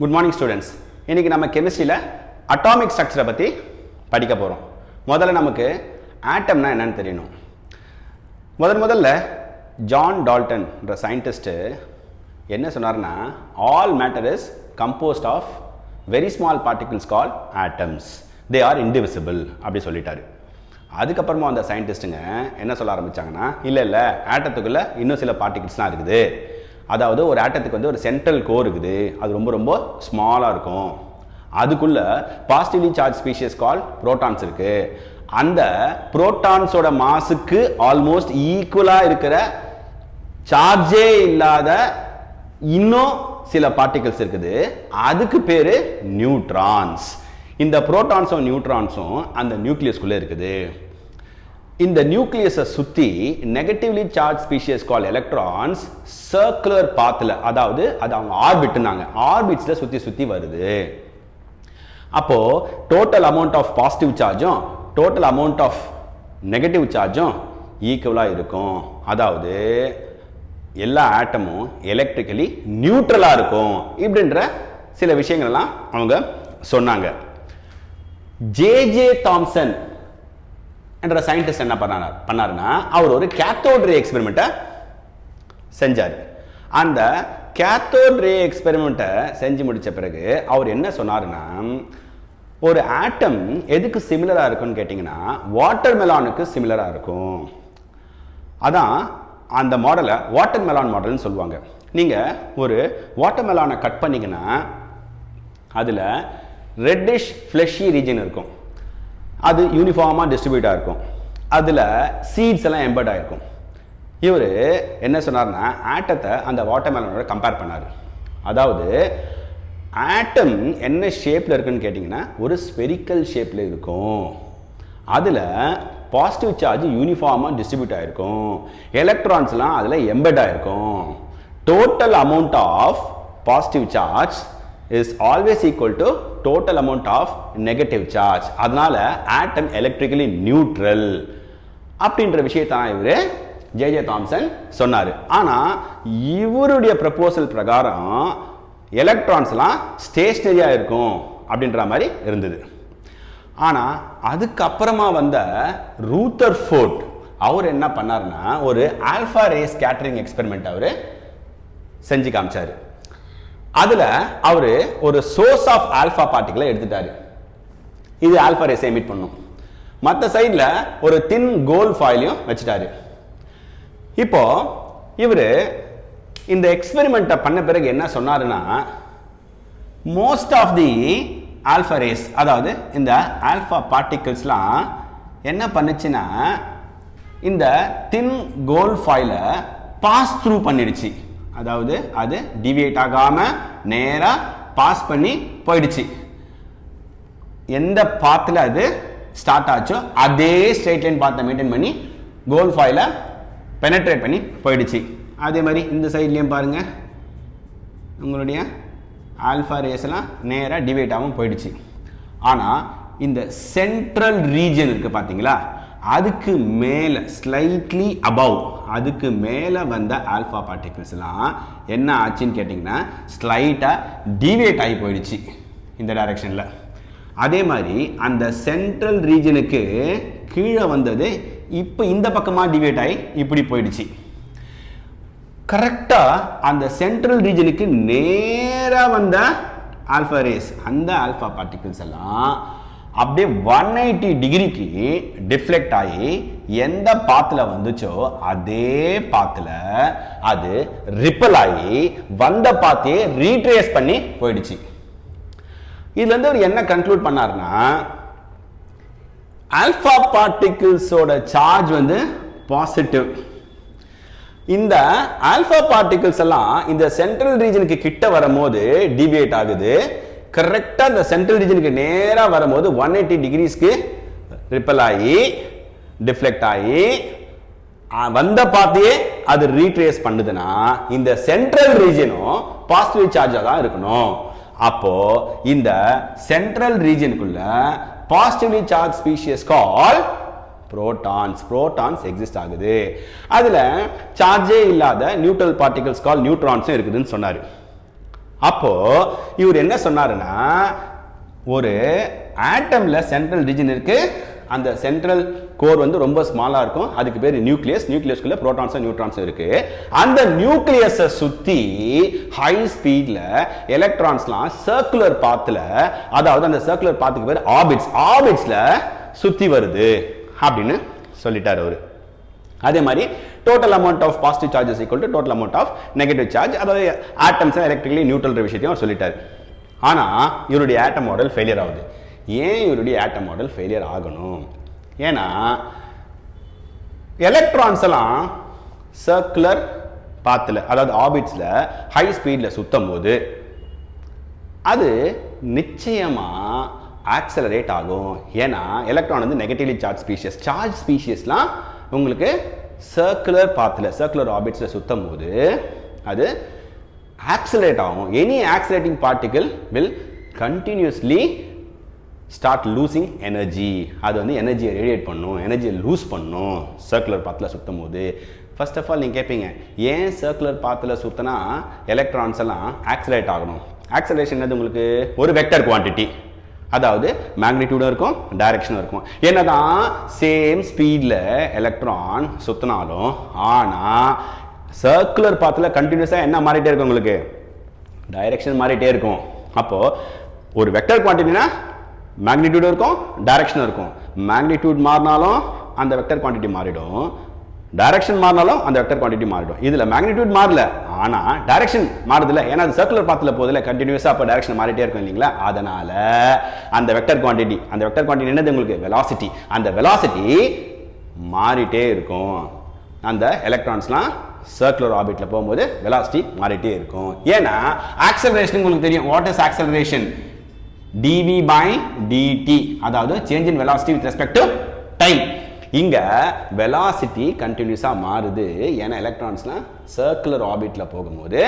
Good morning students. இன்னைக்கு நம்ம கெமிஸ்ட்ரியில் atomic ஸ்ட்ரக்சரை பற்றி படிக்க போகிறோம். முதல்ல நமக்கு ஆட்டம்னா என்னன்னு தெரியணும். முதல்ல ஜான் டால்டன்ன்ற சயின்டிஸ்ட்டு என்ன சொன்னார்னா, all matter is composed of very small particles call atoms, they are indivisible அப்படி சொல்லிட்டாரு. அதுக்கப்புறமா அந்த சயின்டிஸ்ட்டுங்க என்ன சொல்ல ஆரம்பித்தாங்கன்னா, இல்லை ஆட்டத்துக்குள்ளே இன்னும் சில பார்ட்டிகிள்ஸ்லாம் இருக்குது. அதாவது ஒரு ஆட்டத்துக்கு வந்து ஒரு சென்ட்ரல் கோர் இருக்குது, அது ரொம்ப ஸ்மாலாக இருக்கும். அதுக்குள்ள பாசிட்டிவ்லி சார்ஜ் ஸ்பீஷியஸ் கால் புரோட்டான்ஸ் இருக்கு. அந்த புரோட்டான்ஸோட மாஸுக்கு ஆல்மோஸ்ட் ஈக்குவலாக இருக்கிற சார்ஜே இல்லாத இன்னும் சில பார்ட்டிகல்ஸ் இருக்குது, அதுக்கு பேரு நியூட்ரான்ஸ். இந்த புரோட்டான்ஸும் நியூட்ரான்ஸும் அந்த நியூக்ளியஸ்குள்ளே இருக்குது. இந்த நியூக்ளியஸை சுற்றி நெகட்டிவ்லி சார்ஜ் ஸ்பீஷியஸ் கால் எலக்ட்ரான்ஸ் சர்க்குலர் பாத்தில், அதாவது அது அவங்க ஆர்பிட்னாங்க, ஆர்பிட்ஸில் சுற்றி வருது. அப்போ டோட்டல் அமௌண்ட் ஆஃப் பாசிட்டிவ் சார்ஜும் டோட்டல் அமௌண்ட் ஆஃப் நெகட்டிவ் சார்ஜும் ஈக்குவலாக இருக்கும். அதாவது எல்லா ஆட்டமும் எலக்ட்ரிக்கலி நியூட்ரலாக இருக்கும். இப்படின்ற சில விஷயங்கள்லாம் அவங்க சொன்னாங்க. ஜே தாம்சன் என்ற சயின்டிஸ்ட் என்ன பண்ணாருன்னா, அவர் ஒரு கேத்தோட் ரே எக்ஸ்பெரிமெண்ட்டை செஞ்சார். அந்த கேத்தோட் ரே எக்ஸ்பெரிமெண்ட்டை செஞ்சு முடித்த பிறகு அவர் என்ன சொன்னாருன்னா, ஒரு ஆட்டம் எதுக்கு சிமிலராக இருக்குன்னு கேட்டிங்கன்னா, வாட்டர் மெலானுக்கு சிமிலராக இருக்கும். அதான் அந்த மாடலை வாட்டர் மெலான் மாடல்னு சொல்லுவாங்க. நீங்கள் ஒரு வாட்டர் மெலானை கட் பண்ணிங்கன்னா அதில் ரெட்டிஷ் ஃப்ளெஷி ரீஜன் இருக்கும், அது யூனிஃபார்மாக டிஸ்ட்ரிபியூட்டாக இருக்கும், அதில் சீட்ஸ் எல்லாம் எம்பர்ட் ஆகிருக்கும். இவர் என்ன சொன்னார்னா, ஆட்டத்தை அந்த வாட்டர்மெலனோட கம்பேர் பண்ணார். அதாவது ஆட்டம் என்ன ஷேப்பில் இருக்குன்னு கேட்டிங்கன்னா, ஒரு ஸ்பெரிக்கல் ஷேப்பில் இருக்கும். அதில் பாசிட்டிவ் சார்ஜ் யூனிஃபார்மாக டிஸ்ட்ரிபியூட் ஆகிருக்கும், எலக்ட்ரான்ஸ்லாம் அதில் எம்பர்ட் ஆகிருக்கும். Total amount of positive charge is always equal to total amount of negative charge. அதனால atom electrically neutral அப்படின்ற விஷயத்தை இவரு ஜே தாம்சன் சொன்னாரு. ஆனா இவருடைய ப்ரப்போசல் பிரகாரம் எலக்ட்ரான்ஸ்லாம் ஸ்டேஷனரியா இருக்கும் அப்படின்ற மாதிரி இருந்தது. ஆனா அதுக்கப்புறமா வந்த ரூதர்ஃபோர்ட் அவர் என்ன பண்ணாருன்னா, ஒரு ஆல்பா ரே ஸ்கேட்டரிங் எக்ஸ்பெரிமெண்ட் அவர் செஞ்சு காமிச்சாரு. அதுல அவரு ஒரு சோர்ஸ் ஆஃப் ஆல்பா பார்ட்டிகளை எடுத்துட்டாரு. இது ஆல்பா ரேஸ் எமிட் பண்ணும். மற்ற சைட்ல ஒரு தின் கோல்ட் ஃபாயிலையும் வச்சுட்டாரு. இப்போ இவரு இந்த எக்ஸ்பெரிமெண்ட்டை பண்ண பிறகு என்ன சொன்னாருன்னா, most of the alpha rays, அதாவது இந்த ஆல்பா பார்ட்டிகிள்ஸ்லாம் என்ன பண்ணுச்சுன்னா, இந்த தின் கோல்ட் ஃபாயிலை பாஸ் த்ரூ பண்ணிடுச்சு. அதாவது அது டிவியேட் ஆகாம நேரா பாஸ் பண்ணி போயிடுச்சு. எந்த பாத்தில் அது ஸ்டார்ட் ஆச்சோ அதே ஸ்ட்ரெயிட் லைன் பாத்தை மெயின்டைன் பண்ணி கோல்ட் ஃபாயில பெனட்ரேட் பண்ணி போயிடுச்சு. அதே மாதிரி இந்த சைட்லையும் பாருங்க, உங்களுடைய ஆல்பா ரேஸ் எல்லாம் நேரா டிவைட் ஆகாம போயிடுச்சு. ஆனா இந்த சென்ட்ரல் ரீஜன் இருக்கு பாத்தீங்களா, அதுக்கு மேல ஸ்லைட்லி அபவ், அதுக்கு மேல வந்த ஆல்பா பார்ட்டிகிள்ஸ் எல்லாம் என்ன ஆச்சுன்னு கேட்டிங்கன்னா, ஸ்லைட்டா டிவியேட் ஆகி போயிடுச்சு இந்த டைரக்ஷன்ல. அதே மாதிரி அந்த சென்ட்ரல் ரீஜனுக்கு கீழே வந்தது இப்போ இந்த பக்கமா டிவியேட் ஆகி இப்படி போயிடுச்சு. கரெக்டா அந்த சென்ட்ரல் ரீஜனுக்கு நேரா வந்த ஆல்பா ரேஸ், அந்த ஆல்பா பார்ட்டிகிள்ஸ் எல்லாம் அப்படியே 180 டிகிரிக்கு டிஃப்ளெக்ட் ஆகி எந்த பாத்துல வந்துச்சோ அதே பாத்துல அது ரிப்பல் ஆகி வந்த பாத்தையே ரீட்ரேஸ் பண்ணி போயிடுச்சு. இதுல இருந்து அவர் என்ன கன்க்ளூட் பண்ணாருன்னா, ஆல்பா பார்ட்டிகிள்ஸோட சார்ஜ் வந்து பாசிட்டிவ். இந்த ஆல்பா பார்ட்டிகிள்ஸ் எல்லாம் இந்த சென்ட்ரல் ரீஜனுக்கு கிட்ட வரும்போது டிவியேட் ஆகுது. கரெக்டா இந்த சென்ட்ரல் ரீஜனுக்கு நேரா வரும்போது 180 டிகிரிஸ்க்கு ரிப்பல் ஆகி டிஃப்ளெக்ட் ஆகி வந்த பாத்தையே அது ரீட்ரேஸ் பண்ணுதுன்னா, இந்த சென்ட்ரல் ரீஜனும் பாசிட்டிவ் சார்ஜா தான் இருக்கணும். அப்போ இந்த சென்ட்ரல் ரீஜனுக்குள்ள பாசிட்டிவ்லி சார்ஜ் ஸ்பீஷியஸ் கால் புரோட்டான்ஸ் எக்ஸிஸ்ட் ஆகுது. அதுல சார்ஜே இல்லாத நியூட்ரல் பார்ட்டிகல்ஸ் கால் நியூட்ரான்ஸும் இருக்குதுன்னு சொன்னாரு. அப்போ இவர் என்ன சொன்னாருன்னா, ஒரு ஆட்டம்ல சென்ட்ரல் ரீஜன் இருக்கு, அந்த சென்ட்ரல் கோர் வந்து ரொம்ப ஸ்மாலா இருக்கும், அதுக்கு பேர் நியூக்ளியஸ். நியூக்ளியஸ்க்குள்ள புரோட்டான்ஸ் நியூட்ரான்ஸ் இருக்கு. அந்த நியூக்ளியஸை சுத்தி ஹை ஸ்பீட்ல எலக்ட்ரான்ஸ்லாம் சர்க்குலர் பாத்ல, அதாவது அந்த சர்க்குலர் பாத்துக்கு பேர் ஆர்பிட்ஸ், ஆர்பிட்ஸ்ல சுத்தி வருது அப்படின்னு சொல்லிட்டாரு அவரு. அதே மாதிரி total amount of positive charges equal to total amount of negative charge, அதாவது ஆட்டம்ஸ் எலக்ட்ரிக்கலி நியூட்ரல் விஷயத்தையும் அவர் சொல்லிட்டாரு. ஆனா இவருடைய ஆட்டம் மாடல் ஃபெயிலியர் ஆகுது. ஏன் இவருடைய ஆட்டம் மாடல் ஃபெயிலியர் ஆகணும்? ஏன்னா எலக்ட்ரான்ஸ் எல்லாம் சர்க்குலர் பாத்தில், அதாவது ஆர்பிட்ஸ்ல ஹை ஸ்பீட்ல சுத்தும் போது அது நிச்சயமா ஆக்சலரேட் ஆகும். ஏன்னா எலக்ட்ரான் வந்து நெகட்டிவ்லி சார்ஜ் ஸ்பீஷியஸ். சார்ஜ் ஸ்பீஷியஸ்லாம் உங்களுக்கு சர்க்குலர் பாத்தில், சர்க்குலர் ஆர்பிட்ஸ்ல சுத்தும் போது அது ஆக்சலரேட் ஆகும். Any accelerating particle will continuously start losing energy. அது வந்து எனர்ஜியை ரேடியேட் பண்ணும், எனர்ஜியை லூஸ் பண்ணும் சர்க்குலர் பாத்தில் சுற்றும் போது. ஃபர்ஸ்ட் ஆஃப் ஆல் நீங்கள் கேட்பீங்க, ஏன் சர்க்குலர் பாத்தில் சுற்றினா எலக்ட்ரான்ஸ் எல்லாம் ஆக்சலரேட் ஆகணும்? ஆக்சலரேஷன் வந்து உங்களுக்கு ஒரு வெக்டர் குவான்டிட்டி, அதாவது மேக்னிடியூடும் இருக்கும், டைரக்ஷனும் இருக்கும். என்னதான் சேம் ஸ்பீடில் எலக்ட்ரான் சுற்றினாலும், ஆனால் சர்க்குலர் பாத்தில் கண்டினியூஸாக என்ன மாறிட்டே இருக்கும்? உங்களுக்கு டைரக்ஷன் மாறிட்டே இருக்கும். அப்போது ஒரு வெக்டர் குவான்டிட்டினா மேக்னிடியூடும் இருக்கும், டைரக்ஷனும் இருக்கும். மேக்னிடியூட் மாறினாலும் அந்த வெக்டர் குவான்டிட்டி மாறிடும், டைரக்ஷன் மாறினாலும் அந்த வெக்டர் குவான்டிட்டி மாறிடும். இதில் மேக்னிடியூட் மாறல, ஆனால் டைரக்ஷன் மாறுதில்ல. ஏன்னா அது சர்க்குலர் பாத்தில் போதில்ல, கண்டினியூஸாக அப்போ டைரக்ஷன் மாறிட்டே இருக்கும் இல்லைங்களா? அதனால அந்த வெக்டர் குவான்டிட்டி, அந்த வெக்டர் குவான்டிட்டி என்னது? உங்களுக்கு வெலாசிட்டி. அந்த வெலாசிட்டி மாறிட்டே இருக்கும். அந்த எலக்ட்ரான்ஸ்லாம் சர்க்குலர் ஆர்பிட்ல போகும்போது வெலாசிட்டி மாறிட்டே இருக்கும். ஏன்னா ஆக்சலரேஷன் உங்களுக்கு தெரியும். What is acceleration? dv by dt, அதாவது change in velocity with respect to time. இங்க வெலாசிட்டி கண்டினியூஸா மாறுது. ஏன்னா எலக்ட்ரான்ஸ்லாம் சர்க்குலர் ஆர்பிட்ல போகும்போது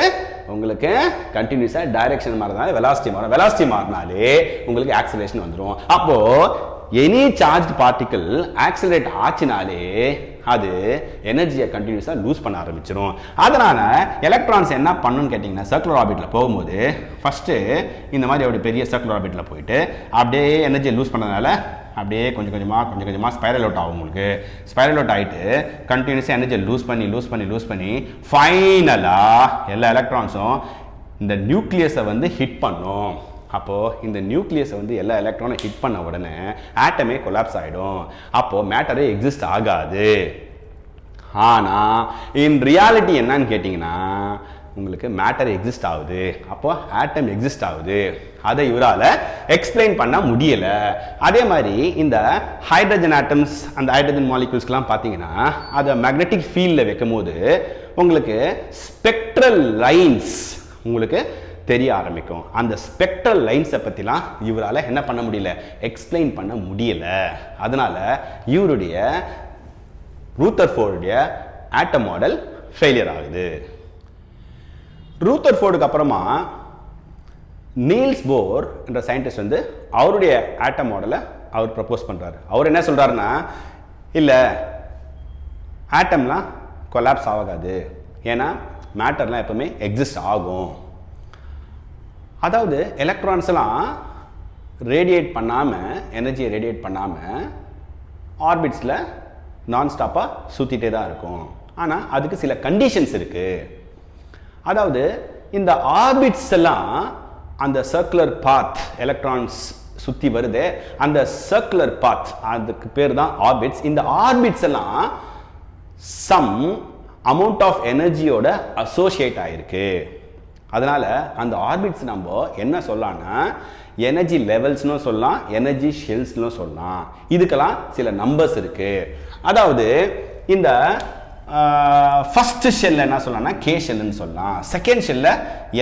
உங்களுக்கு கண்டினியூஸா டைரக்ஷன் மாறதுனால வெலாசிட்டி மாறும். வெலாசிட்டி மாறினாலே உங்களுக்கு ஆக்சலரேஷன் வந்துடும். அப்போ எனி சார்ஜ் பார்ட்டிகல் ஆக்சலரேட் ஆச்சுனாலே அது எனர்ஜியை கண்டினியூஸாக லூஸ் பண்ண ஆரம்பிச்சிடும். அதனால எலக்ட்ரான்ஸ் என்ன பண்ணுன்னு கேட்டிங்கன்னா, சர்க்குலர் ஆர்பிட்டில் போகும்போது ஃபஸ்ட்டு இந்த மாதிரி அப்படி பெரிய சர்க்குலர் ஆர்பிட்டில் போயிட்டு அப்படியே எனர்ஜியை லூஸ் பண்ணதுனால அப்படியே கொஞ்சம் கொஞ்சமாக ஸ்பைரல் அவுட் ஆகும். உங்களுக்கு ஸ்பைரல் அவுட் ஆகிட்டு கண்டினியூஸாக எனர்ஜியை லூஸ் பண்ணி ஃபைனலாக எல்லா எலக்ட்ரான்ஸும் இந்த நியூக்ளியஸை வந்து ஹிட் பண்ணும். அப்போது இந்த நியூக்ளியஸை வந்து எல்லா எலக்ட்ரானும் ஹிட் பண்ண உடனே ஆட்டமே கொலாப்ஸ் ஆகிடும். அப்போது மேட்டரே எக்ஸிஸ்ட் ஆகாது. ஆனால் இன் ரியாலிட்டி என்னன்னு கேட்டிங்கன்னா, உங்களுக்கு மேட்டர் எக்ஸிஸ்ட் ஆகுது, அப்போ ஆட்டம் எக்ஸிஸ்ட் ஆகுது. அதை இவரால் எக்ஸ்பிளைன் பண்ண முடியலை. அதே மாதிரி இந்த ஹைட்ரஜன் ஆட்டம்ஸ், அந்த ஹைட்ரஜன் மாலிகூல்ஸ்க்கெலாம் பார்த்தீங்கன்னா அதை மேக்னெட்டிக் ஃபீல்டில் வைக்கும் போது உங்களுக்கு ஸ்பெக்ட்ரல் லைன்ஸ் உங்களுக்கு தெரிய ஆரம்பிக்கும். அந்த ஸ்பெக்ட்ரல் லைன்ஸை பற்றிலாம் இவரால் என்ன பண்ண முடியல? எக்ஸ்பிளைன் பண்ண முடியலை. அதனால இவருடைய ரூதர்ஃபோர்டுடைய ஆட்டம் மாடல் ஃபெயிலியர் ஆகுது. ரூதர்ஃபோர்டுக்கு அப்புறமா நீல்ஸ் போர் என்ற சயின்டிஸ்ட் வந்து அவருடைய ஆட்டம் மாடலை அவர் ப்ரப்போஸ் பண்ணுறாரு. அவர் என்ன சொல்கிறாருன்னா, இல்லை ஆட்டம்லாம் கொலாப்ஸ் ஆகாது, ஏன்னா மேட்டர்லாம் எப்பவுமே எக்ஸிஸ்ட் ஆகும். அதாவது எலக்ட்ரான்ஸ்லாம் ரேடியேட் பண்ணாமல், எனர்ஜியை ரேடியேட் பண்ணாமல் ஆர்பிட்ஸில் நான் ஸ்டாப்பாக சுற்றிட்டே தான் இருக்கும். ஆனால் அதுக்கு சில கண்டிஷன்ஸ் இருக்குது. அதாவது இந்த ஆர்பிட்ஸ் எல்லாம் அந்த சர்க்குலர் பாத், எலக்ட்ரான்ஸ் சுற்றி வருது, அந்த சர்க்குலர் பாத், அதுக்கு பேர் தான் ஆர்பிட்ஸ். இந்த ஆர்பிட்ஸ் எல்லாம் சம் அமௌண்ட் ஆஃப் எனர்ஜியோட அசோசியேட் ஆகிருக்கு. அதனால அந்த ஆர்பிட்ஸ் நம்ம என்ன சொல்லலாம்னா, எனர்ஜி லெவல்ஸ்னு சொல்லலாம், எனர்ஜி ஷெல்ஸ்னு சொல்லலாம். இதுக்கெல்லாம் சில நம்பர்ஸ் இருக்கு. அதாவது இந்த ஃபர்ஸ்ட் ஷெல்ல என்ன சொல்லலாம்னா கே ஷெல்னு சொல்லலாம், செகண்ட் ஷெல்ல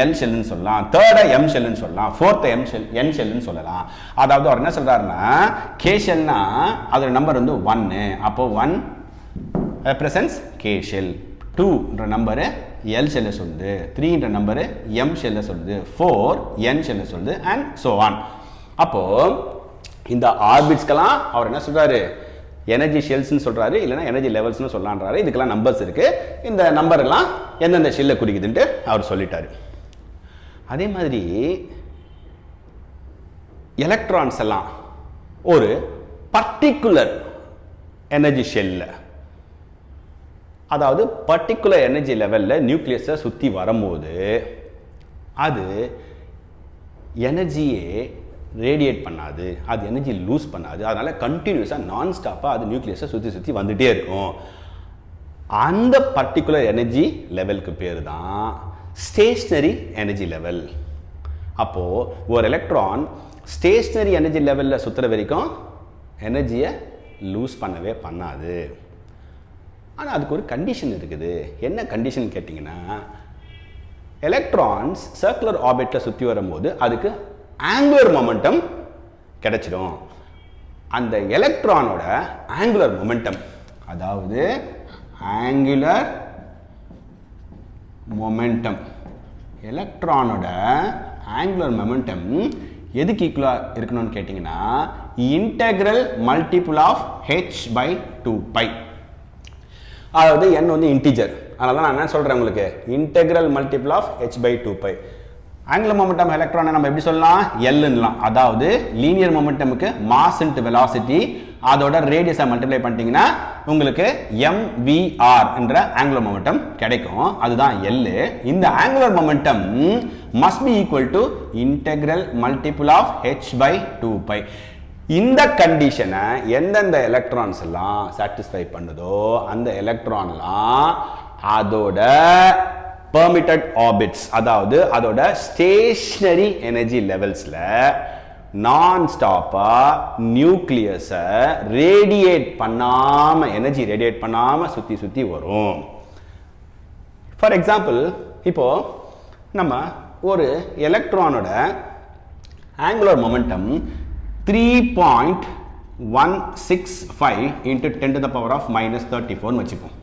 எல் ஷெல்னு சொல்லலாம், தேர்டை எம் ஷெல்னு சொல்லலாம், ஃபோர்த் என் ஷெல்னு சொல்லலாம். அதாவது அவர் என்ன சொல்றாருன்னா, கே ஷெல்னா அதோட நம்பர் வந்து 1, அப்போ 1 ரெப்ரசன்ட்ஸ் கே ஷெல், 2ன்ற நம்பரு எல் ஷெல்லை சொல்லுது, 3ன்ற நம்பரு எம் ஷெல்லை சொல்லுது, 4 என் ஷெல்லை சொல்லுது, அண்ட் ஸோ ஆன். அப்போ இந்த ஆர்பிட்ஸ்க்கெல்லாம் அவர் என்ன சொல்றாரு? எனர்ஜி ஷெல்ஸ்னு சொல்றாரு, இல்லைன்னா எனர்ஜி லெவல்ஸ்னு சொல்லலான்றாரு. இதுக்கெல்லாம் நம்பர்ஸ் இருக்கு. இந்த நம்பர் எல்லாம் எந்தெந்த ஷெல்லை குறிக்குதுன்ட்டு அவர் சொல்லிட்டாரு. அதே மாதிரி எலக்ட்ரான்ஸ் எல்லாம் ஒரு பர்டிகுலர் எனர்ஜி ஷெல்ல, அதாவது பர்டிகுலர் எனர்ஜி லெவலில் நியூக்ளியஸை சுற்றி வரும்போது அது எனர்ஜியே ரேடியேட் பண்ணாது, அது எனர்ஜி லூஸ் பண்ணாது. அதனால் கண்டினியூஸாக நான் ஸ்டாப்பாக அது நியூக்ளியஸை சுற்றி சுற்றி வந்துகிட்டே இருக்கும். அந்த பர்டிகுலர் எனர்ஜி லெவலுக்கு பேர் தான் ஸ்டேஷ்னரி எனர்ஜி லெவல். அப்போது ஒரு எலக்ட்ரான் ஸ்டேஷ்னரி எனர்ஜி லெவலில் சுற்றுற வரைக்கும் எனர்ஜியை லூஸ் பண்ணவே பண்ணாது. ஆனால் அதுக்கு ஒரு கண்டிஷன் இருக்குது. என்ன கண்டிஷன் கேட்டிங்கன்னா, எலக்ட்ரான்ஸ் சர்க்குலர் ஆர்பிட்டில் சுற்றி வரும்போது அதுக்கு ஆங்குலர் மொமெண்டம் கிடைச்சிடும். அந்த எலக்ட்ரானோட ஆங்குலர் மொமெண்டம், அதாவது ஆங்குலர் மொமெண்டம், எலக்ட்ரானோட ஆங்குலர் மொமெண்டம் எதுக்கு ஈக்குவலாக இருக்கணும்னு கேட்டிங்கன்னா, இன்டெக்ரல் மல்டிபிள் ஆஃப் h/2π. அதாவது n வந்து இன்டிஜர், அதனால நான் என்ன சொல்கிறேன் உங்களுக்கு, integral multiple of h/2π. Angular momentum எலக்ட்ரானை நம்ம எப்படி சொல்லலாம், Lலாம். அதாவது லீனியர் மொமெண்டமுக்கு மாஸ் இன்டு வெலாசிட்டி, அதோட ரேடியஸை மல்டிப்ளை பண்ணிட்டீங்கன்னா உங்களுக்கு mvr என்ற ஆங்குலர் மொமெண்டம் கிடைக்கும். அதுதான் L. இந்த angular momentum must be equal to integral multiple of h/2π. இந்த கண்டிஷனை எந்தெந்த எலக்ட்ரான்ஸ் எல்லாம் சாட்டிஸ்ஃபை பண்ணுதோ அந்த எலக்ட்ரான்லாம் அதோட பெர்மிட்டட் ஆர்பிட்ஸ், அதாவது அதோட ஸ்டேஷனரி எனர்ஜி லெவல்ஸ்ல நான் ஸ்டாப்பா நியூக்ளியஸை ரேடியேட் பண்ணாம, எனர்ஜி ரேடியேட் பண்ணாம சுத்தி சுத்தி வரும். ஃபார் எக்ஸாம்பிள், இப்போ நம்ம ஒரு எலக்ட்ரானோட angular momentum 3.165 into 10 to the power of -34 வச்சுப்போம்.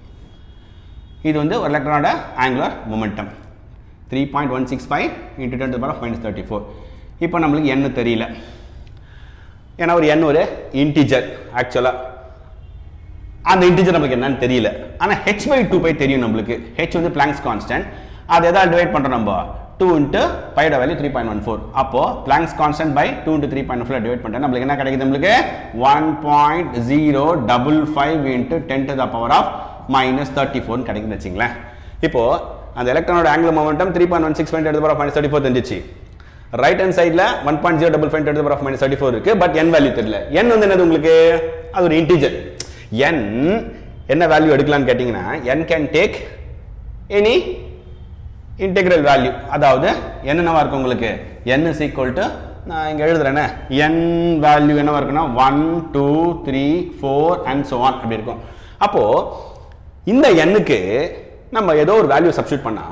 இது வந்து ஒரு எலக்ட்ரானோட angular momentum 3.165 into 10 to the power of -34. இப்போ நம்மளுக்கு n தெரியல, ஏன்னா ஒரு n ஒரு இன்டிஜர். ஆக்சுவலாக அந்த இன்டிஜர் நம்மளுக்கு என்னன்னு தெரியல. ஆனால் h/2π தெரியும் நம்மளுக்கு. h வந்து பிளாங்க்ஸ் கான்ஸ்டன்ட். அதை எதாவது டிவைட் பண்ணுறோம் நம்ம, 2 into பையோட வேல்யூ 3.14. அப்போ Planck's constant by 2 into 3.14 divide பண்ணிட்டா நம்மளுக்கு என்ன கிடைக்குது, நம்மளுக்கு 1.055 into 10 to the power of -34 கிடைக்குதுன்னு வச்சுங்களேன். இப்போ அந்த எலக்ட்ரானோட angular momentum 3.165 10 to the power of -34 தெரிஞ்சிச்சு. ரைட் ஹேண்ட் சைடில் 1.055 10 to the power of -34 இருக்கு. பட் n வேல்யூ தெரியல. n வந்து என்னது உங்களுக்கு, அது ஒரு இன்டிஜர். n என்ன வேல்யூ எடுக்கலாம்னு கேட்டிங்கன்னா, n can take any integral value. அதாவது என்னவா இருக்கும் உங்களுக்கு, n is equal to, நான் இங்கே எழுதுறேன்னு, n வேல்யூ என்னவா இருக்குன்னா 1 2 3 4 and so on அப்படி இருக்கும். அப்போ இந்த n-க்கு நம்ம ஏதோ ஒரு வேல்யூ சப்ஸ்டிட்யூட் பண்ணா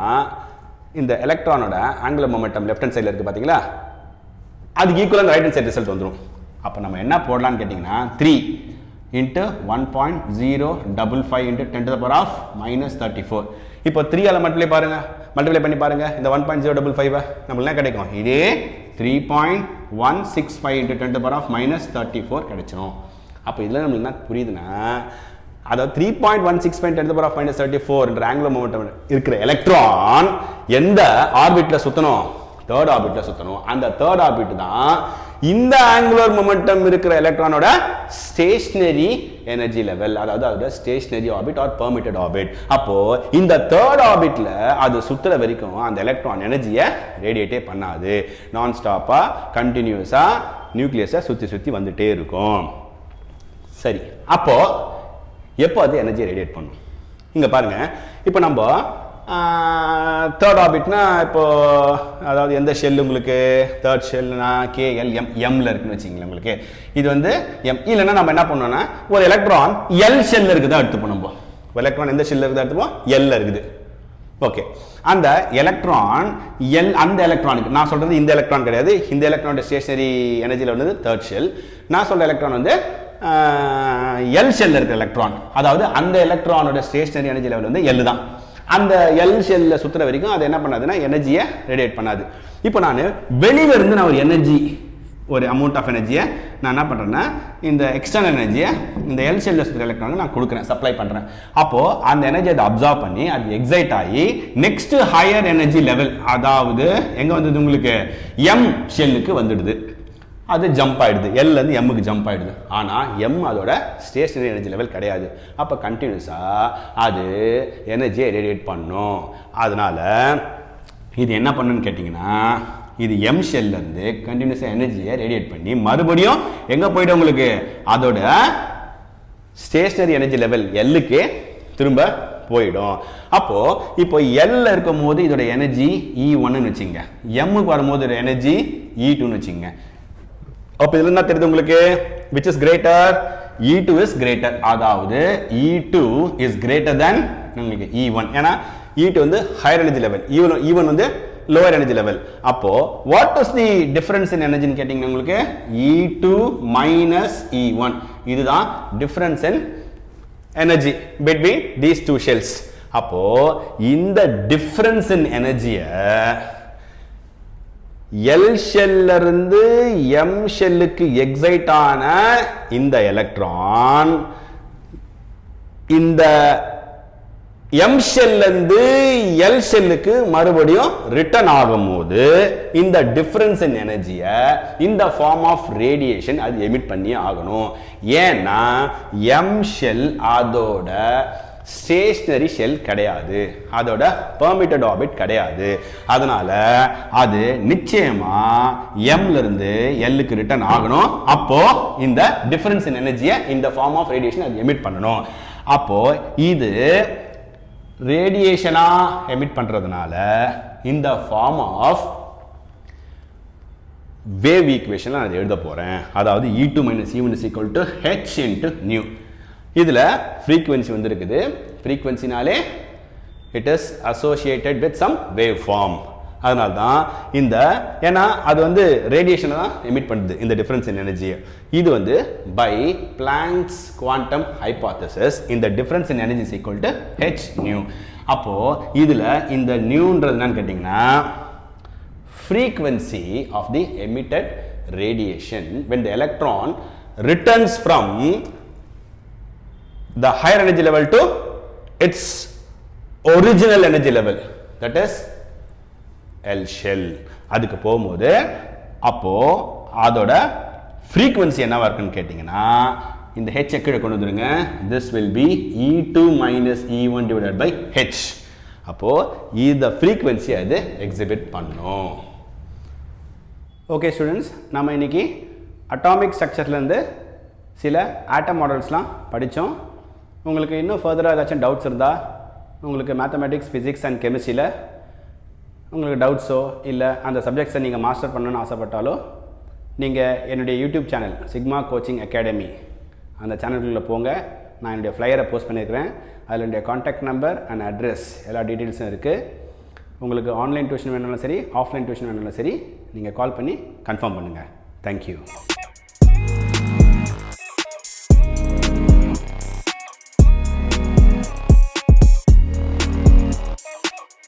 இந்த எலக்ட்ரானோட ஆங்குலர் மொமெண்டம் லெஃப்ட் ஹேண்ட் சைடில் இருக்குது பார்த்தீங்களா, அதுக்கு ஈக்குவலாக ரைட் ஹேண்ட் சைடு ரிசல்ட் வந்துடும். அப்போ நம்ம என்ன போடலான்னு கேட்டிங்கன்னா, 3 into 1.055 into 10 to the power of -34. இப்போ 3ஆல் மல்டிப்ளை பண்ணி பாருங்க. இந்த 1.055 நம்மளுக்கு என்ன கிடைக்கும், இதே 3.165 into 10 to the power of -34 கிடைச்சிடும். அப்போ இதில் நம்மளுக்கு என்ன புரியுதுன்னா, அதாவது 3.165 10 to the power of -34 என்ற ஆங்குலர் மொமெண்டம் இருக்கிற எலக்ட்ரான் எந்த ஆர்பிட்டில் சுற்றணும், தேர்ட் ஆர்பிட்டில் சுற்றணும். அந்த தேர்ட் ஆர்பிட் தான் இந்த ஆங்குலர் மொமெண்டம் இருக்கிற எலக்ட்ரானோட ஸ்டேஷனரி எனர்ஜி லெவல், அதாவது அதோட stationary orbit or permitted orbit. அப்போ இந்த தேர்ட் ஆர்பிட்ல அது சுத்துற வரைக்கும் அந்த எலக்ட்ரான் எனர்ஜியை ரேடியேட்டே பண்ணாது. நான் ஸ்டாப்பா கண்டினியூஸா நியூக்ளியஸை சுத்தி சுத்தி வந்துட்டே இருக்கும். சரி, அப்போ எப்போ அது எனர்ஜி ரேடியேட் பண்ணும், இங்க பாருங்க. இப்போ நம்ம தேர்ட் ஆர்பிட்னா, இப்போ அதாவது எந்த ஷெல் உங்களுக்கு, தேர்ட் ஷெல்னா KLM, எம்ல இருக்குன்னு வச்சுங்களேன் உங்களுக்கு. இது வந்து எம் இல்லைன்னா நம்ம என்ன பண்ணோம்னா, ஒரு எலக்ட்ரான் எல் ஷெல்ல இருக்குதா எடுத்துப்போம். நம்ம எலக்ட்ரான் எந்த ஷெல்ல இருக்குதா எடுத்துப்போம், எல்ல இருக்குது. ஓகே, அந்த எலக்ட்ரான் எல், அந்த எலக்ட்ரானுக்கு நான் சொல்றது இந்த எலக்ட்ரான் கிடையாது. இந்த எலக்ட்ரானோட ஸ்டேஷனரி எனர்ஜியில் வந்து தேர்ட் ஷெல். நான் சொல்ற எலக்ட்ரான் வந்து எல் ஷெல்ல இருக்கிற எலக்ட்ரான். அதாவது அந்த எலக்ட்ரானோட ஸ்டேஷனரி எனர்ஜி லெவல் வந்து எல் தான். அந்த எல் ஷெல்ல சுத்துற வரைக்கும் அது என்ன பண்ணாதுன்னா எனர்ஜியை ரேடியேட் பண்ணாது. இப்போ நான் வெளியில இருந்து நான் ஒரு எனர்ஜி ஒரு அமௌண்ட் ஆஃப் எனர்ஜியை நான் என்ன பண்ணுறேன்னா இந்த எக்ஸ்டர்னல் எனர்ஜியை இந்த எல் ஷெல்லில் இருக்கிற எலக்ட்ரானுக்கு நான் கொடுக்குறேன், சப்ளை பண்ணுறேன். அப்போது அந்த எனர்ஜி அதை அப்சார்ப் பண்ணி அது எக்ஸைட் ஆகி நெக்ஸ்ட் ஹையர் எனர்ஜி லெவல், அதாவது எங்கே வந்தது உங்களுக்கு எம் ஷெல்லுக்கு வந்துடுது. அது ஜம்ப் ஆகிடுது, எல்லேருந்து எம்முக்கு ஜம்ப் ஆகிடுது. ஆனால் எம் அதோட ஸ்டேஷனரி எனர்ஜி லெவல் கிடையாது. அப்போ கண்டினியூஸாக அது எனர்ஜியை ரேடியேட் பண்ணும். அதனால் இது என்ன பண்ணுன்னு கேட்டிங்கன்னா, இது எம் ஷெல்லேருந்து கண்டினியூஸாக எனர்ஜியை ரேடியேட் பண்ணி மறுபடியும் எங்கே போய்டும் உங்களுக்கு அதோட ஸ்டேஷனரி எனர்ஜி லெவல் எல்லுக்கு திரும்ப போயிடும். அப்போது இப்போ எல்ல இருக்கும் போது இதோட எனர்ஜி E1ன்னு வச்சுங்க, எம்முக்கு வரும்போது இதோட எனர்ஜி E2ன்னு வச்சுங்க. அப்போ இதில் என்ன தெரியுது உங்களுக்கு, which is greater? E2 is greater. அதாவது E2 is greater than உங்களுக்கு E1. ஏன்னா E2 வந்து higher energy level, E1 வந்து lower energy level. அப்போ what is the difference in energy ன்னு கேட்டிங்கன்னா உங்களுக்கு E2 minus E1. இதுதான் difference in energy between these two shells. அப்போ இந்த difference in energy-ய எல் ஷெல்ல இருந்து எம் ஷெல்லுக்கு எக்ஸைட் ஆன இந்த எலக்ட்ரான் இந்த எம் ஷெல்ல இருந்து எல் ஷெல்லுக்கு மறுபடியும் ரிட்டர்ன் ஆகும்போது இந்த டிஃபரன்ஸ் இன் எனர்ஜியை இந்த ஃபார்ம் ஆஃப் ரேடியேஷன் அது எமிட் பண்ணி ஆகணும். ஏன்னா எம் ஷெல் அதோட ஸ்டேஷனரி ஷெல் கிடையாது, அதோட பெர்மிட்டட் ஆர்பிட் கிடையாது. அதனால அது நிச்சயமா எம்ல இருந்து எல்லுக்கு ரிட்டர்ன் ஆகணும். அப்போ இந்த டிஃபரன்ஸ் இன் எனர்ஜியை இந்த ஃபார்ம் ஆஃப் ரேடியேஷன் அது எமிட் பண்ணணும். அப்போ இது ரேடியேஷனா எமிட் பண்றதுனால இந்த ஃபார்ம் ஆஃப் வேவ் ஈக்குவேஷன் நான் எழுத போறேன். அதாவது E2 minus E1 is equal to h into nu. இதில் ஃப்ரீக்வன்சி வந்து இருக்குது. ஃப்ரீக்வன்சினாலே it is associated with some wave form. அதனால தான் இந்த, ஏன்னா அது வந்து ரேடியேஷனை தான் எமிட் பண்ணுது இந்த டிஃபரன்ஸ் இன் எனர்ஜியை. இது வந்து பை பிளாங்க்ஸ் குவாண்டம் ஹைபாத்தசிஸ் இந்த difference in energy is equal to h nu. அப்போது இதில் இந்த நியூன்றது என்னன்னு கேட்டிங்கன்னா frequency of the emitted radiation when the electron returns from the higher energy level to its original energy level, that is L shell. அதுக்கு போகும்போது அப்போ அதோட frequency என்னவா இருக்குன்னு கேட்டிங்கன்னா இந்த h கீழே கொண்டு வந்துருங்க. this will be E2 minus E1 divided by h. அப்போ இந்த frequency அது எக்ஸிபிட் பண்ணும். ஓகே ஸ்டூடெண்ட்ஸ், நம்ம இன்னைக்கு அட்டாமிக் ஸ்ட்ரக்சர்லேருந்து சில ஆட்டம் மாடல்ஸ்லாம் படித்தோம். உங்களுக்கு இன்னும் ஃபர்தராக ஏதாச்சும் டவுட்ஸ் இருந்தால், உங்களுக்கு மேத்தமெட்டிக்ஸ், ஃபிசிக்ஸ் அண்ட் கெமிஸ்ட்ரியில் உங்களுக்கு டவுட்ஸோ இல்லை அந்த சப்ஜெக்ட்ஸை நீங்கள் மாஸ்டர் பண்ணணும்னு ஆசைப்பட்டாலோ நீங்கள் என்னுடைய YouTube channel sigma coaching academy அந்த சேனலுக்குள்ளே போங்க. நான் என்னுடைய ஃப்ளையரை போஸ்ட் பண்ணியிருக்கிறேன். அதில் என்னுடைய காண்டாக்ட் நம்பர் அண்ட் அட்ரஸ் எல்லா டீட்டெயில்ஸும் இருக்குது. உங்களுக்கு ஆன்லைன் டியூஷன் வேணாலும் சரி, ஆஃப்லைன் டியூஷன் வேணாலும் சரி, நீங்கள் கால் பண்ணி கன்ஃபார்ம் பண்ணுங்கள். தேங்க்யூ.